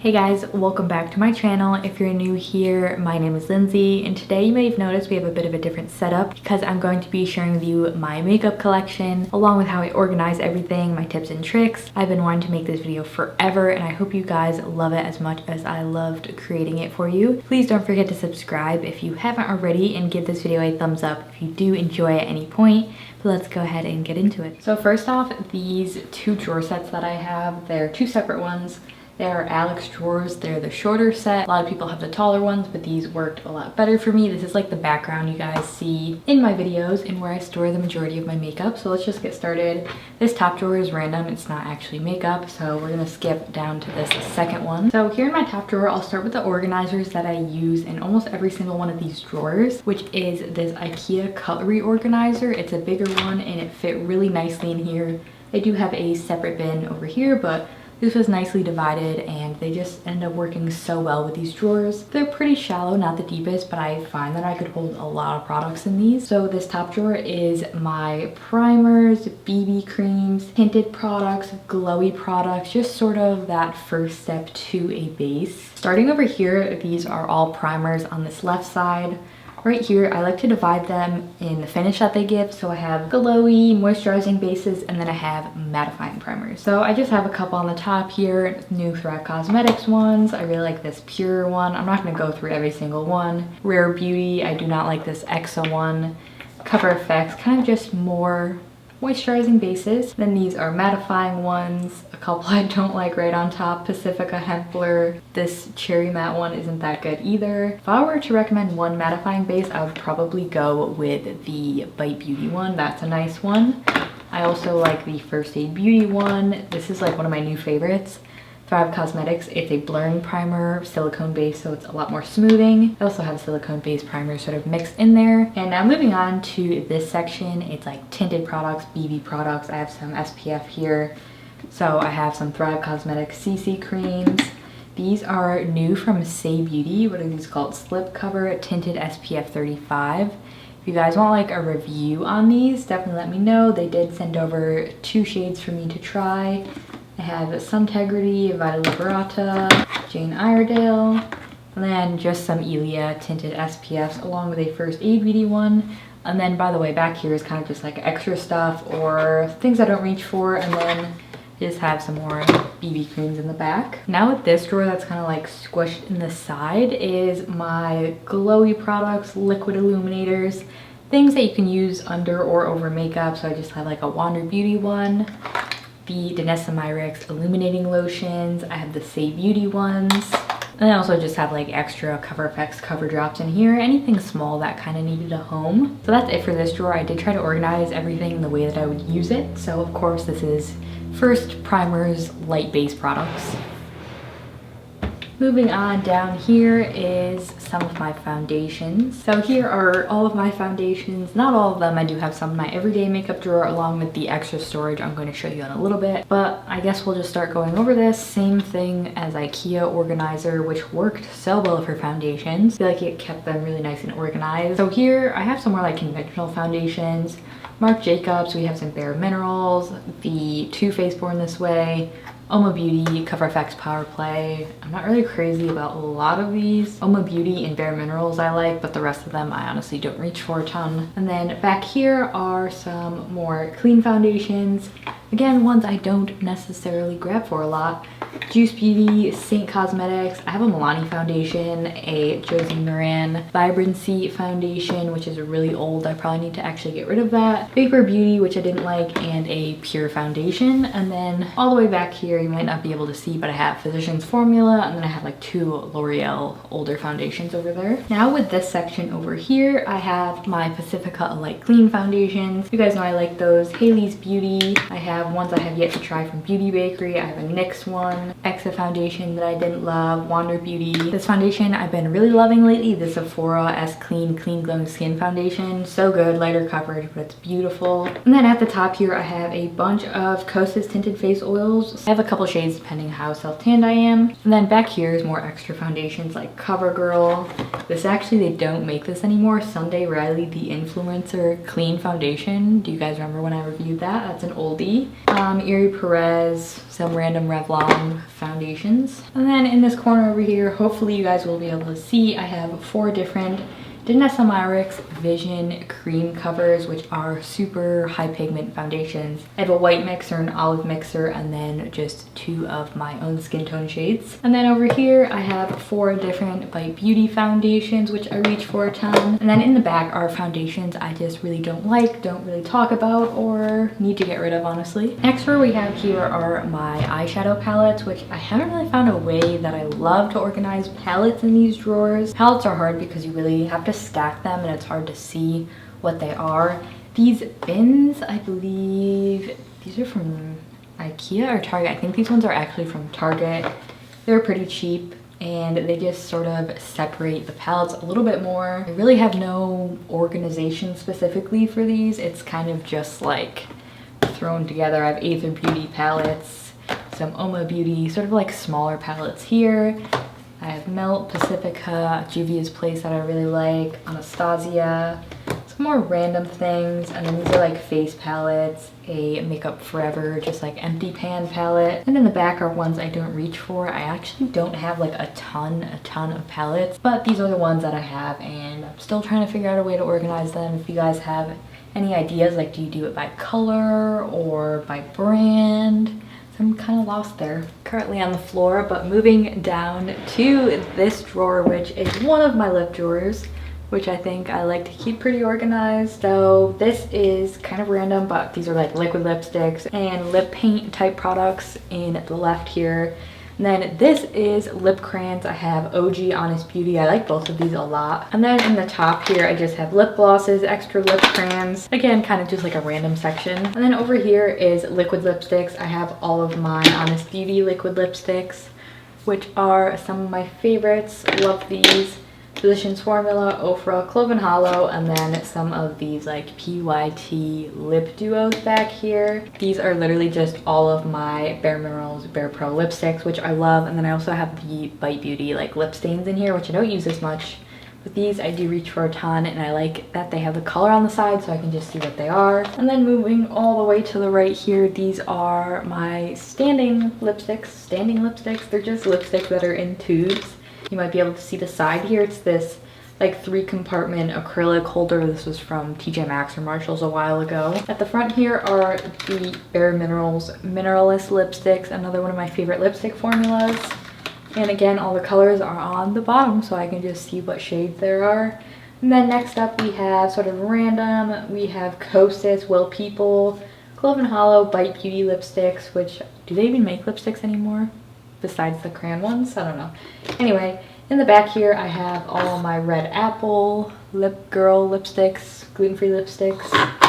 Hey guys, welcome back to my channel. If you're new here, my name is Lindsay, and today you may have noticed we have a bit of a different setup because I'm going to be sharing with you my makeup collection along with how I organize everything, my tips and tricks. I've been wanting to make this video forever and I hope you guys love it as much as I loved creating it for you. Please don't forget to subscribe if you haven't already and give this video a thumbs up if you do enjoy at any point. But let's go ahead and get into it. So first off, these two drawer sets that I have, they're two separate ones. They are Alex drawers. They're the shorter set. A lot of people have the taller ones, but these worked a lot better for me. This is like the background you guys see in my videos and where I store the majority of my makeup. So let's just get started. This top drawer is random. It's not actually makeup, so we're gonna skip down to this second one. So here in my top drawer, I'll start with the organizers that I use in almost every single one of these drawers, which is this IKEA cutlery organizer. It's a bigger one and it fit really nicely in here. I do have a separate bin over here, but this was nicely divided and they just end up working so well with these drawers. They're pretty shallow, not the deepest, but I find that I could hold a lot of products in these. So this top drawer is my primers, BB creams, tinted products, glowy products, just sort of that first step to a base. Starting over here, these are all primers on this left side. Right here, I like to divide them in the finish that they give. So I have glowy, moisturizing bases, and then I have mattifying primers. So I just have a couple on the top here, new Thrive Cosmetics ones. I really like this Pure one. I'm not gonna go through every single one. Rare Beauty, I do not like this Exa one. Cover FX, kind of just more moisturizing bases. Then these are mattifying ones. A couple I don't like right on top, Pacifica Hemp Blur. This Cherry Matte one isn't that good either. If I were to recommend one mattifying base, I would probably go with the Bite Beauty one. That's a nice one. I also like the First Aid Beauty one. This is like one of my new favorites. Thrive Cosmetics, it's a blurring primer, silicone base, so it's a lot more smoothing. I also have silicone base primer sort of mixed in there. And now moving on to this section, it's like tinted products, BB products. I have some SPF here. So I have some Thrive Cosmetics CC creams. These are new from Say Beauty. What are these called? Slip Cover Tinted SPF 35. If you guys want like a review on these, definitely let me know. They did send over 2 shades for me to try. I have Suntegrity, Vita Liberata, Jane Iredale, and then just some Ilia tinted SPFs along with a First Aid Beauty one. And then by the way, back here is kind of just like extra stuff or things I don't reach for, and then just have some more BB creams in the back. Now with this drawer that's kind of like squished in the side is my glowy products, liquid illuminators, things that you can use under or over makeup. So I just have like a Wander Beauty one, the Danessa Myricks illuminating lotions. I have the Say Beauty ones. And I also just have like extra Cover FX cover drops in here, anything small that kind of needed a home. So that's it for this drawer. I did try to organize everything in the way that I would use it. So of course this is first primers, light base products. Moving on, down here is some of my foundations. So here are all of my foundations. Not all of them. I do have some in my everyday makeup drawer along with the extra storage I'm going to show you in a little bit. But I guess we'll just start going over this. Same thing as IKEA organizer, which worked so well for foundations. I feel like it kept them really nice and organized. So here I have some more like conventional foundations. Marc Jacobs, we have some Bare Minerals, the Too Faced Born This Way, Oma Beauty, Cover FX Power Play. I'm not really crazy about a lot of these. Oma Beauty and Bare Minerals I like, but the rest of them I honestly don't reach for a ton. And then back here are some more clean foundations. Again, ones I don't necessarily grab for a lot. Juice Beauty, Saint Cosmetics. I have a Milani foundation, a Josie Maran Vibrancy foundation, which is really old. I probably need to actually get rid of that. Vapor Beauty, which I didn't like, and a Pure foundation. And then all the way back here, you might not be able to see, but I have Physicians Formula, and then I have like 2 L'Oreal older foundations over there. Now with this section over here, I have my Pacifica Light Clean foundations. You guys know I like those. Hailey's Beauty. I have ones I have yet to try from Beauty Bakery. I have a NYX one. Exa foundation that I didn't love, Wander Beauty. This foundation I've been really loving lately, the Sephora S Clean Glowing Skin Foundation. So good, lighter coverage, but it's beautiful. And then at the top here, I have a bunch of Kosas tinted face oils. I have a couple shades depending how self-tanned I am. And then back here is more extra foundations like CoverGirl. This actually, they don't make this anymore. Sunday Riley, the Influencer Clean Foundation. Do you guys remember when I reviewed that? That's an oldie. Erie Perez, some random Revlon some foundations. And then in this corner over here, hopefully you guys will be able to see, I have 4 different Denessa Vision cream covers, which are super high pigment foundations. I have a white mixer, an olive mixer, and then just 2 of my own skin tone shades. And then over here I have 4 different Bite Beauty foundations, which I reach for a ton. And then in the back are foundations I just really don't like, don't really talk about, or need to get rid of, honestly. Next row we have here are my eyeshadow palettes, which I haven't really found a way that I love to organize palettes in these drawers. Palettes are hard because you really have to stack them and it's hard to see what they are. These bins, I believe these are from IKEA or Target. I think these ones are actually from Target. They're pretty cheap and they just sort of separate the palettes a little bit more. I really have no organization specifically for these. It's kind of just like thrown together. I have Aether Beauty palettes, some Oma Beauty, sort of like smaller palettes here. I have Melt, Pacifica, Juvia's Place that I really like, Anastasia, some more random things, and then these are like face palettes, a Makeup Forever, just like empty pan palette. And in the back are ones I don't reach for. I actually don't have like a ton of palettes, but these are the ones that I have and I'm still trying to figure out a way to organize them. If you guys have any ideas, like do you do it by color or by brand? I'm kind of lost there. Currently on the floor, but moving down to this drawer, which is one of my lip drawers, which I think I like to keep pretty organized. So this is kind of random, but these are like liquid lipsticks and lip paint type products in the left here. And then this is lip crayons. I have OG Honest Beauty. I like both of these a lot. And then in the top here, I just have lip glosses, extra lip crayons. Again, kind of just like a random section. And then over here is liquid lipsticks. I have all of my Honest Beauty liquid lipsticks, which are some of my favorites. Love these. Physicians Formula, Ofra, Cloven Hollow, and then some of these like PYT lip duos back here. These are literally just all of my Bare Minerals Bare Pro lipsticks, which I love. And then I also have the Bite Beauty like lip stains in here, which I don't use as much. But these I do reach for a ton, and I like that they have the color on the side so I can just see what they are. And then moving all the way to the right here, these are my standing lipsticks. They're just lipsticks that are in tubes. You might be able to see the side here. It's this like 3-compartment acrylic holder. This was from TJ Maxx or Marshalls a while ago. At the front here are the Bare Minerals Mineralist lipsticks, another one of my favorite lipstick formulas. And again, all the colors are on the bottom so I can just see what shades there are. And then next up we have sort of random, we have Kosas, Will People, Cloven Hollow, Bite Beauty lipsticks, which, do they even make lipsticks anymore? Besides the crayon ones? I don't know. Anyway, in the back here I have all my Red Apple, Lip Girl lipsticks, gluten-free lipsticks,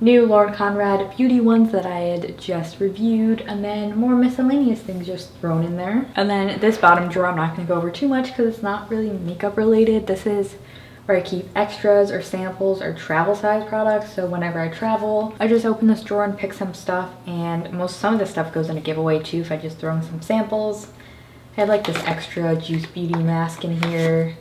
new Lauren Conrad beauty ones that I had just reviewed, and then more miscellaneous things just thrown in there. And then this bottom drawer I'm not going to go over too much because it's not really makeup related. This is where I keep extras or samples or travel size products. So whenever I travel, I just open this drawer and pick some stuff, and some of this stuff goes in a giveaway too if I just throw in some samples. I have like this extra Juice Beauty mask in here,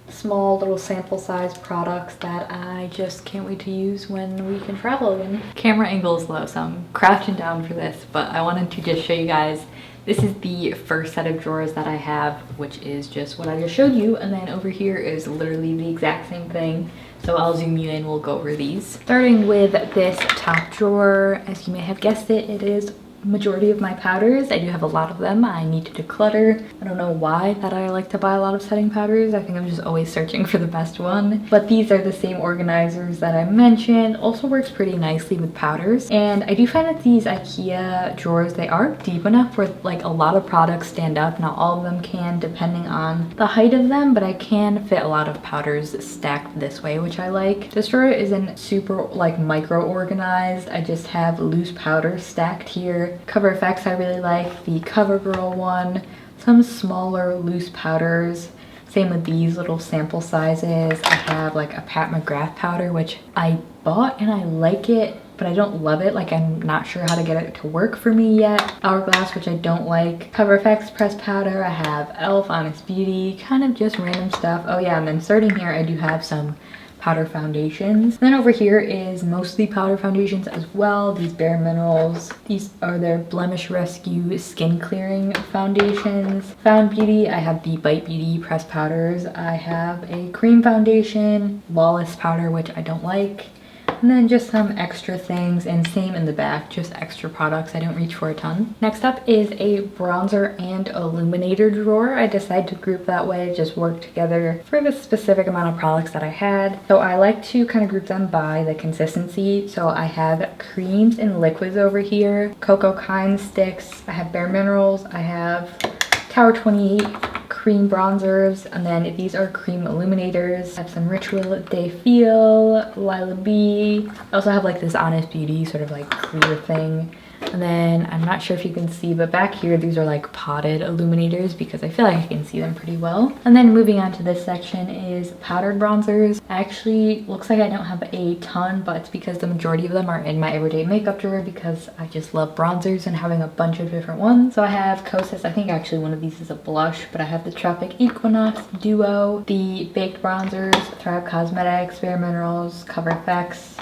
small little sample size products that I just can't wait to use when we can travel again. Camera angle is low, so I'm crouching down for this, but I wanted to just show you guys. This is the first set of drawers that I have, which is just what I just showed you. And then over here is literally the exact same thing. So I'll zoom you in, we'll go over these. Starting with this top drawer, as you may have guessed it is majority of my powders. I do have a lot of them. I need to declutter. I don't know why that I like to buy a lot of setting powders. I think I'm just always searching for the best one. But these are the same organizers that I mentioned. Also works pretty nicely with powders. And I do find that these IKEA drawers, they are deep enough where like a lot of products stand up. Not all of them can, depending on the height of them, but I can fit a lot of powders stacked this way, which I like. This drawer isn't super like micro organized. I just have loose powder stacked here. Cover Effects I really like, the CoverGirl one, some smaller loose powders. Same with these little sample sizes. I have like a Pat McGrath powder, which I bought and I like it, but I don't love it. Like I'm not sure how to get it to work for me yet. Hourglass, which I don't like. Cover Effects pressed powder. I have e.l.f. Honest Beauty, kind of just random stuff. Oh yeah, and then starting here I do have some powder foundations. And then over here is mostly powder foundations as well. These Bare Minerals. These are their Blemish Rescue Skin Clearing Foundations. Found Beauty, I have the Bite Beauty pressed powders. I have a cream foundation, Lawless powder, which I don't like. And then just some extra things, and same in the back, just extra products. I don't reach for a ton. Next up is a bronzer and illuminator drawer. I decided to group that way, just work together for the specific amount of products that I had. So I like to kind of group them by the consistency. So I have creams and liquids over here, Cocoa Kind sticks, I have Bare Minerals, I have Tower 28 cream bronzers, and then these are cream illuminators. I have some Ritual Day Feel, Lila B. I also have like this Honest Beauty sort of like clear thing. And then I'm not sure if you can see, but back here these are like potted illuminators because I feel like I can see them pretty well. And then moving on to this section is powdered bronzers. Actually looks like I don't have a ton, but it's because the majority of them are in my everyday makeup drawer because I just love bronzers and having a bunch of different ones. So I have Kosas, I think actually one of these is a blush, but I have the Tropic Equinox Duo, the Baked Bronzers, Thrive Cosmetics, Bare Minerals, Cover FX,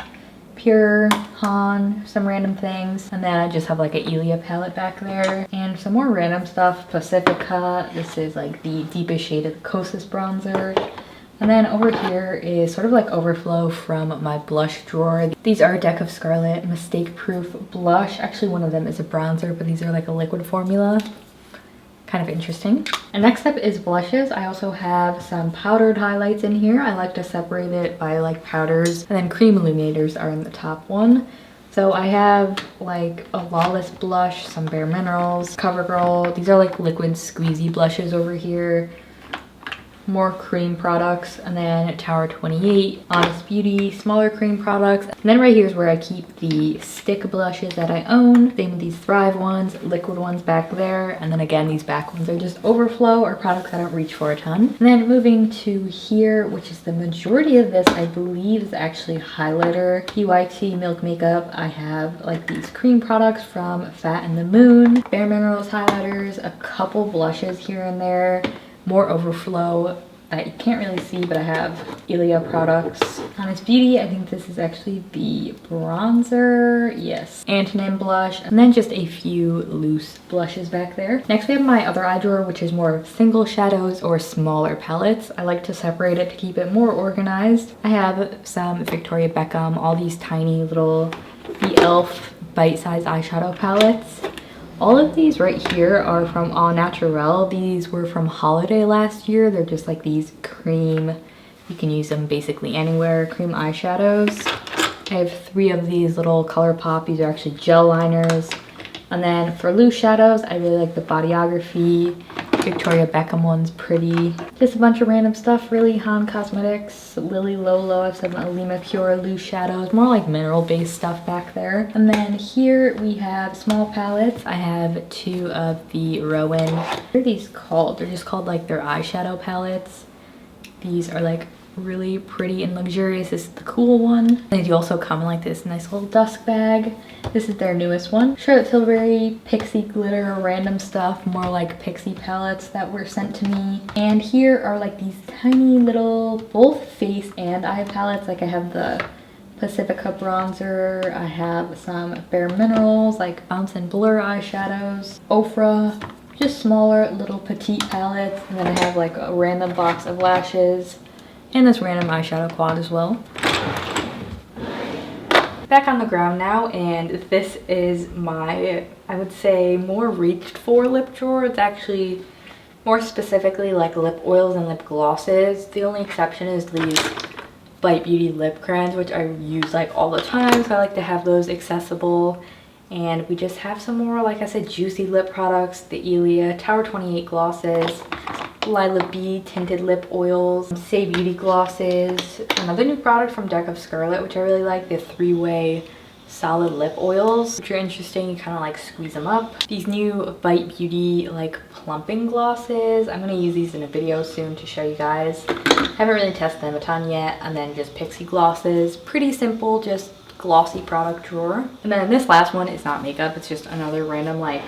Pure, Han, some random things, and then I just have like an Ilia palette back there and some more random stuff. Pacifica, this is like the deepest shade of the Kosas bronzer. And then over here is sort of like overflow from my blush drawer. These are Deck of Scarlet Mistake Proof Blush. Actually one of them is a bronzer, but these are like a liquid formula. Kind of interesting. And next up is blushes. I also have some powdered highlights in here. I like to separate it by like powders, and then cream illuminators are in the top one. So I have like a Lawless blush, some Bare Minerals, CoverGirl. These are like liquid squeezy blushes over here. More cream products, and then Tower 28, Honest Beauty, smaller cream products. And then right here is where I keep the stick blushes that I own. Same with these Thrive ones, liquid ones back there. And then again, these back ones are just overflow or products I don't reach for a ton. And then moving to here, which is the majority of this, I believe is actually highlighter. PYT Milk Makeup. I have like these cream products from Fat and the Moon, Bare Minerals highlighters, a couple blushes here and there. More overflow that you can't really see, but I have Ilia products. Honest Beauty, I think this is actually the bronzer, yes. Antonym blush, and then just a few loose blushes back there. Next we have my other eye drawer, which is more single shadows or smaller palettes. I like to separate it to keep it more organized. I have some Victoria Beckham, all these tiny little the e.l.f. bite-sized eyeshadow palettes. All of these right here are from Au Naturel. These were from holiday last year. They're just like these cream, you can use them basically anywhere, cream eyeshadows. I have 3 of these little ColourPop. These are actually gel liners. And then for loose shadows, I really like the Bodyography. Victoria Beckham one's pretty. Just a bunch of random stuff really. Han Cosmetics, Lily Lolo, I have some Alima Pure loose shadows, more like mineral based stuff back there. And then here we have small palettes. I have 2 of the Rowan. What are these called? They're just called like their eyeshadow palettes. These are like really pretty and luxurious. This is the cool one. They do also come in like this nice little dusk bag. This is their newest one. Charlotte Tilbury, Pixie Glitter, random stuff, more like Pixie palettes that were sent to me. And here are like these tiny little both face and eye palettes. Like I have the Pacifica bronzer, I have some Bare Minerals like Bounce and Blur eyeshadows, Ofra, just smaller little petite palettes, and then I have like a random box of lashes and this random eyeshadow quad as well. Back on the ground now, and this is my, I would say, more reached for lip drawer. It's actually more specifically like lip oils and lip glosses. The only exception is these Bite Beauty lip crayons, which I use like all the time, so I like to have those accessible. And we just have some more, like I said, juicy lip products, the Ilia Tower 28 glosses, Lila B tinted lip oils, Say Beauty glosses, another new product from Deck of Scarlet, which I really like, the 3-way solid lip oils, which are interesting. You kind of like squeeze them up. These new Bite Beauty like plumping glosses. I'm going to use these in a video soon to show you guys. Haven't really tested them a ton yet. And then just Pixie glosses. Pretty simple, just glossy product drawer. And then this last one is not makeup. It's just another random like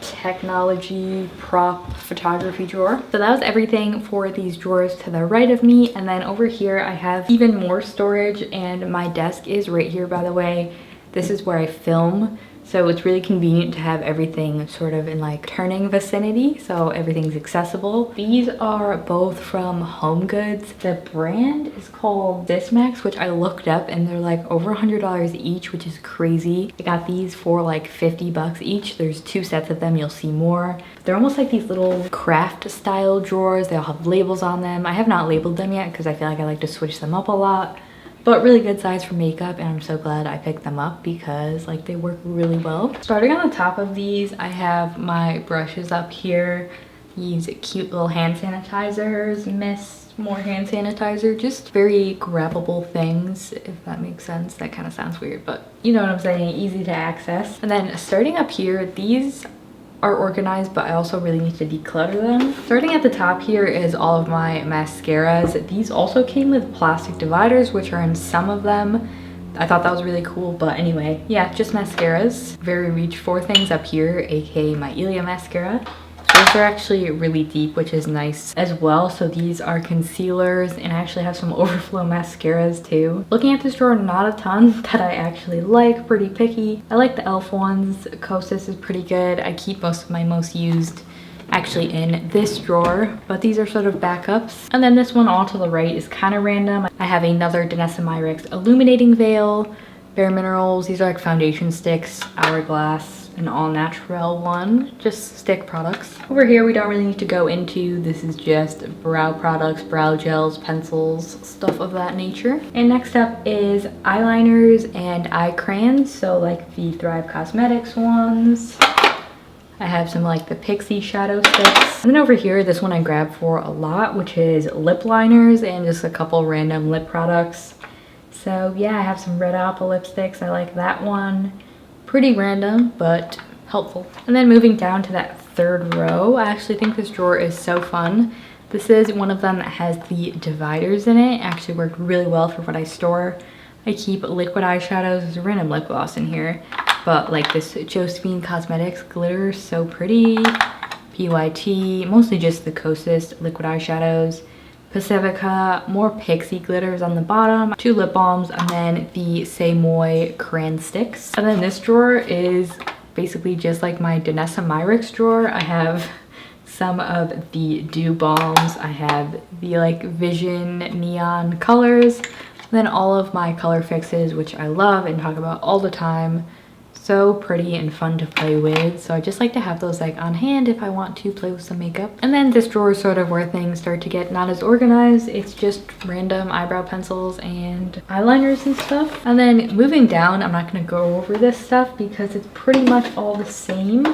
technology prop photography drawer. So that was everything for these drawers to the right of me. And then over here I have even more storage, and my desk is right here, by the way. This is where I film. So it's really convenient to have everything sort of in like turning vicinity, so everything's accessible. These are both from Home Goods. The brand is called Dismax, which I looked up, and they're like over $100 each, which is crazy. I got these for like 50 bucks each. There's 2 sets of them, you'll see more. They're almost like these little craft style drawers. They all have labels on them. I have not labeled them yet because I feel like I like to switch them up a lot. But really good size for makeup, and I'm so glad I picked them up because like they work really well. Starting on the top of these, I have my brushes up here. These cute little hand sanitizers, mist, more hand sanitizer, just very grabbable things, if that makes sense. That kind of sounds weird, but you know what I'm saying, easy to access. And then starting up here, these are organized, but I also really need to declutter them. Starting at the top here is all of my mascaras. These also came with plastic dividers, which are in some of them. I thought that was really cool, but anyway, yeah, just mascaras. Very reach for things up here, aka my Ilia mascara. Those are actually really deep, which is nice as well. So these are concealers, and I actually have some overflow mascaras too. Looking at this drawer, not a ton that I actually like, pretty picky. I like the e.l.f. ones. Kosas is pretty good. I keep most of my most used actually in this drawer, but these are sort of backups. And then this one all to the right is kind of random. I have another Danessa Myricks illuminating veil, Bare Minerals. These are like foundation sticks, Hourglass, an all natural one, just stick products. Over here we don't really need to go into. This is just brow products, brow gels, pencils, stuff of that nature. And next up is eyeliners and eye crayons, so like the Thrive Cosmetics ones. I have some like the Pixie shadow sticks. And then over here, this one I grabbed for a lot, which is lip liners and just a couple random lip products. So yeah, I have some Red Apple lipsticks. I like that one. Pretty random, but helpful. And then moving down to that third row, I actually think this drawer is so fun. This is one of them that has the dividers in it. It actually worked really well for what I store. I keep liquid eyeshadows. There's a random lip gloss in here, but like this Josephine Cosmetics glitter, so pretty. PYT, mostly just the Kosas liquid eyeshadows. Pacifica, more Pixie glitters on the bottom, 2 lip balms, and then the Semoy crayon sticks. And then this drawer is basically just like my Danessa Myricks drawer. I have some of the Dew Balms. I have the like Vision neon colors. And then all of my color fixes, which I love and talk about all the time. So pretty and fun to play with, so I just like to have those like on hand if I want to play with some makeup. And then this drawer is sort of where things start to get not as organized. It's just random eyebrow pencils and eyeliners and stuff. And then moving down, I'm not going to go over this stuff because it's pretty much all the same.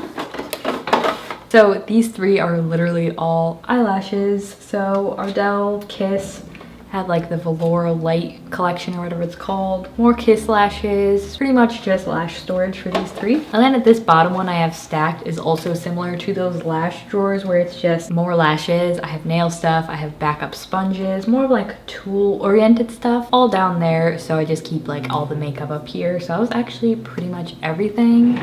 So these 3 are literally all eyelashes. So Ardell, Kiss, had like the Velour Light collection or whatever it's called. More Kiss lashes, pretty much just lash storage for these 3. And then at this bottom one I have stacked is also similar to those lash drawers where it's just more lashes. I have nail stuff, I have backup sponges, more of like tool oriented stuff all down there. So I just keep like all the makeup up here. So that was actually pretty much everything.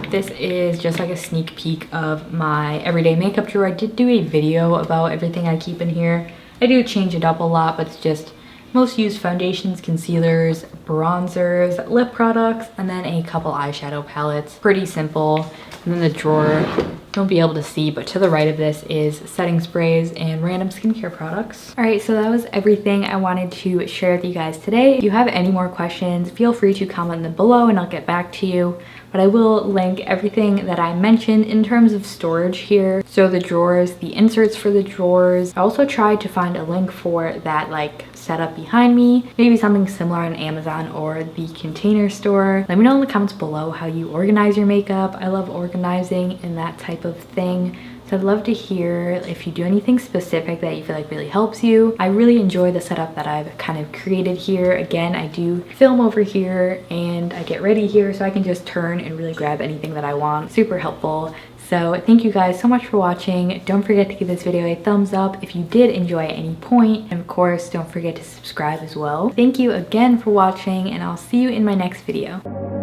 This is just like a sneak peek of my everyday makeup drawer. I did do a video about everything I keep in here. I do change it up a lot, but it's just most used foundations, concealers, bronzers, lip products, and then a couple eyeshadow palettes. Pretty simple. And then the drawer, you won't be able to see, but to the right of this is setting sprays and random skincare products. All right, so that was everything I wanted to share with you guys today. If you have any more questions, feel free to comment them below and I'll get back to you. But I will link everything that I mentioned in terms of storage here. So the drawers, the inserts for the drawers. I also tried to find a link for that like setup behind me. Maybe something similar on Amazon or the Container Store. Let me know in the comments below how you organize your makeup. I love organizing and that type of thing. So I'd love to hear if you do anything specific that you feel like really helps you. I really enjoy the setup that I've kind of created here. Again, I do film over here and I get ready here so I can just turn and really grab anything that I want. Super helpful. So thank you guys so much for watching. Don't forget to give this video a thumbs up if you did enjoy at any point. And of course, don't forget to subscribe as well. Thank you again for watching and I'll see you in my next video.